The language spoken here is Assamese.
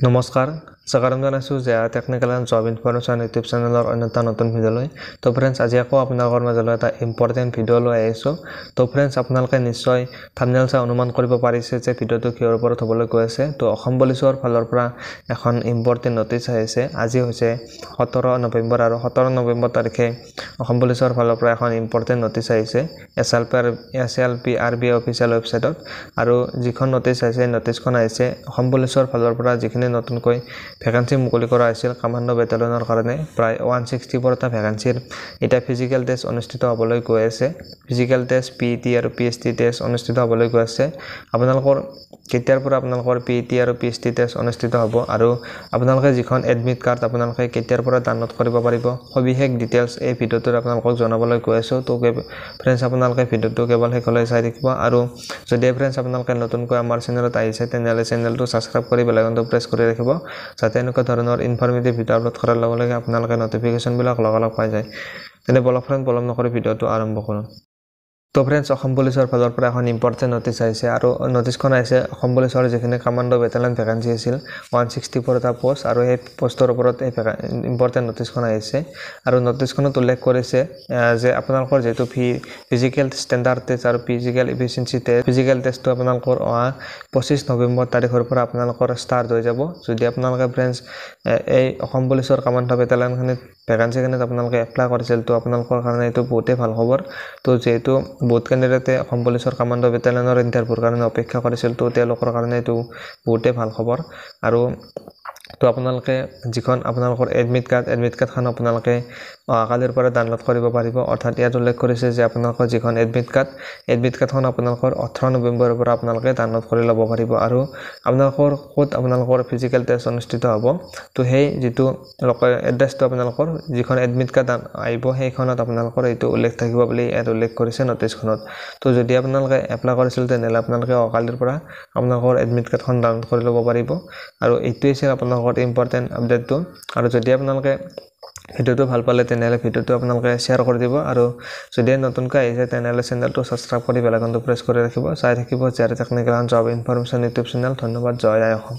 নমস্কাৰ স্বাগতম জনাইছো যে technical and job information YouTube চেনেলৰ অন্য এটা নতুন ভিডিঅ'লৈ তো ফ্ৰেণ্ডছ আজি আকৌ আপোনালোকৰ মাজলৈ এটা ইম্পৰ্টেণ্ট ভিডিঅ' লৈ আহিছোঁ তো ফ্ৰেণ্ডছ আপোনালোকে নিশ্চয় থাম্বনেল চাই অনুমান কৰিব পাৰিছে যে ভিডিঅ'টো কিহৰ ওপৰত হ'বলৈ গৈ আছে তো অসম পুলিচৰ ফালৰ পৰা এখন ইম্পৰ্টেণ্ট নটিচ আহিছে আজি হৈছে 17 নৱেম্বৰ আৰু 17 নৱেম্বৰ তাৰিখে অসম পুলিচৰ ফালৰ পৰা এখন ইম্পৰ্টেণ্ট নটিচ আহিছে SLP-RBI অফিচিয়েল ৱেবছাইটত আৰু যিখন নটিচ আহিছে নটিচখন আহিছে অসম পুলিচৰ ফালৰ পৰা যিখিনি নতুনকৈ ভ্যাকেন্সি মুকলি কৰা হৈছিল কমান্ডো বেটালিয়নৰ কাৰণে প্ৰায় 164 টা ভ্যাকেন্সিৰ এটা ফিজিক্যাল টেষ্ট অনুষ্ঠিত হ'বলৈ গৈ আছে ফিজিক্যাল টেষ্ট PET আৰু PST টেষ্ট অনুষ্ঠিত হ'বলৈ গৈ আছে আপোনালোকৰ কেতিয়াৰ পৰা আপোনালোকৰ PET আৰু PST টেষ্ট অনুষ্ঠিত হ'ব আৰু আপোনালোকে যিখন এডমিট কাৰ্ড আপোনালোকে কেতিয়াৰ পৰা ডাউনলোড কৰিব পাৰিব সবিশেষ ডিটেইলছ এই ভিডিঅ'টোত আপোনালোকক জনাবলৈ গৈ আছো তো ফ্ৰেণ্ডছ আপোনালোকে ভিডিঅ'টো কেৱল শেষলৈ চাই থাকিব আৰু যদি ফ্ৰেণ্ডছ আপোনালোকে নতুনকৈ আমাৰ চেনেলত আহিছে তেনেহ'লে চেনেলটো সাবস্ক্ৰাইব কৰি বেল আইকনটো প্ৰেছ কৰি ৰাখিব যাতে এনেকুৱা ধৰণৰ ইনফৰমেটিভ ভিডিঅ' আপলোড কৰাৰ লগে লগে আপোনালোকে নটিফিকেশ্যনবিলাক লগালগ পাই যায় তেনে বলক ফ্ৰেণ্ড পলম নকৰি ভিডিঅ'টো আৰম্ভ কৰোঁ তো ফ্ৰেণ্ডছ অসম পুলিচৰ ফালৰ পৰা এখন ইম্পৰ্টেণ্ট নটিচ আহিছে আৰু নটিচখন আহিছে অসম পুলিচৰ যিখিনি কমান্ডো বেটালিয়ন ভ্যাকেন্সি আছিল 164 টা পোষ্ট আৰু এই পোষ্টৰ ওপৰত এই ইম্পৰ্টেণ্ট নটিচখন আহিছে আৰু নটিচখনত উল্লেখ কৰিছে যে আপোনালোকৰ যেটো ফিজিক্যাল ষ্টেণ্ডাৰ্ড টেষ্ট আৰু ফিজিক্যাল এফিচিয়েন্সি টেষ্ট ফিজিক্যাল টেষ্টটো আপোনালোকৰ 25 নৱেম্বৰ তাৰিখৰ পৰা আপোনালোকৰ ষ্টাৰ্ট হৈ যাব যদি আপোনালোকে ফ্ৰেণ্ডছ এই অসম পুলিচৰ কমান্ডো বেটালিয়নখনত ভ্যাকেন্সিখনত আপোনালোকে এপ্লাই কৰিছিল তো আপোনালোকৰ কাৰণে এটো বহুতেই ভাল খবৰ তো যেটো বহুত ক্যান্ডিডেটে অসম পুলিচৰ কমান্ডো বেটালিয়নৰ ইন্টাৰভিউৰ কাৰণে অপেক্ষা কৰিছিল তো তেওঁলোকৰ কাৰণে এটো বহুতেই ভাল খবৰ আৰু তো আপোনালোকে যিখন আপোনালোকৰ এডমিট কাৰ্ডখন আপোনালোকে কালিৰ পৰা ডাউনলোড কৰিব পাৰিব অৰ্থাৎ ইয়াত উল্লেখ কৰিছে যে আপোনালোকৰ যিখন এডমিট কাৰ্ডখন আপোনালোকৰ 18 নৱেম্বৰৰ পৰা আপোনালোকে ডাউনলোড কৰি ল'ব পাৰিব আৰু আপোনালোকৰ ফিজিক্যাল টেষ্ট অনুষ্ঠিত হ'ব তো সেই যেটো এড্ৰেছটো আপোনালোকৰ যিখন এডমিট কাৰ্ড আহিব সেইখনত আপোনালোকৰ এইটো উল্লেখ থাকিব বুলি ইয়াত উল্লেখ কৰিছে নটিচখনত তো যদি আপোনালোকে এপ্লাই কৰিছিল তেনেহ'লে আপোনালোকে কালিৰ পৰা আপোনালোকৰ এডমিট কাৰ্ডখন ডাউনলোড কৰি ল'ব পাৰিব আৰু এইটোৱে আছিল আপোনালোকৰ ইম্পৰ্টেণ্ট আপডেটটো আৰু যদি আপোনালোকে ভিডিঅ'টো ভাল পালে তেনেহ'লে ভিডিঅ'টো আপোনালোকে শ্বেয়াৰ কৰি দিব আৰু যদি নতুনকৈ আহিছে তেনেহ'লে চেনেলটো সাবস্ক্ৰাইব কৰি বেল আইকনটো প্ৰেছ কৰি ৰাখিব চাই থাকিব যে technical and job information YouTube channel ধন্যবাদ জয় আই অসম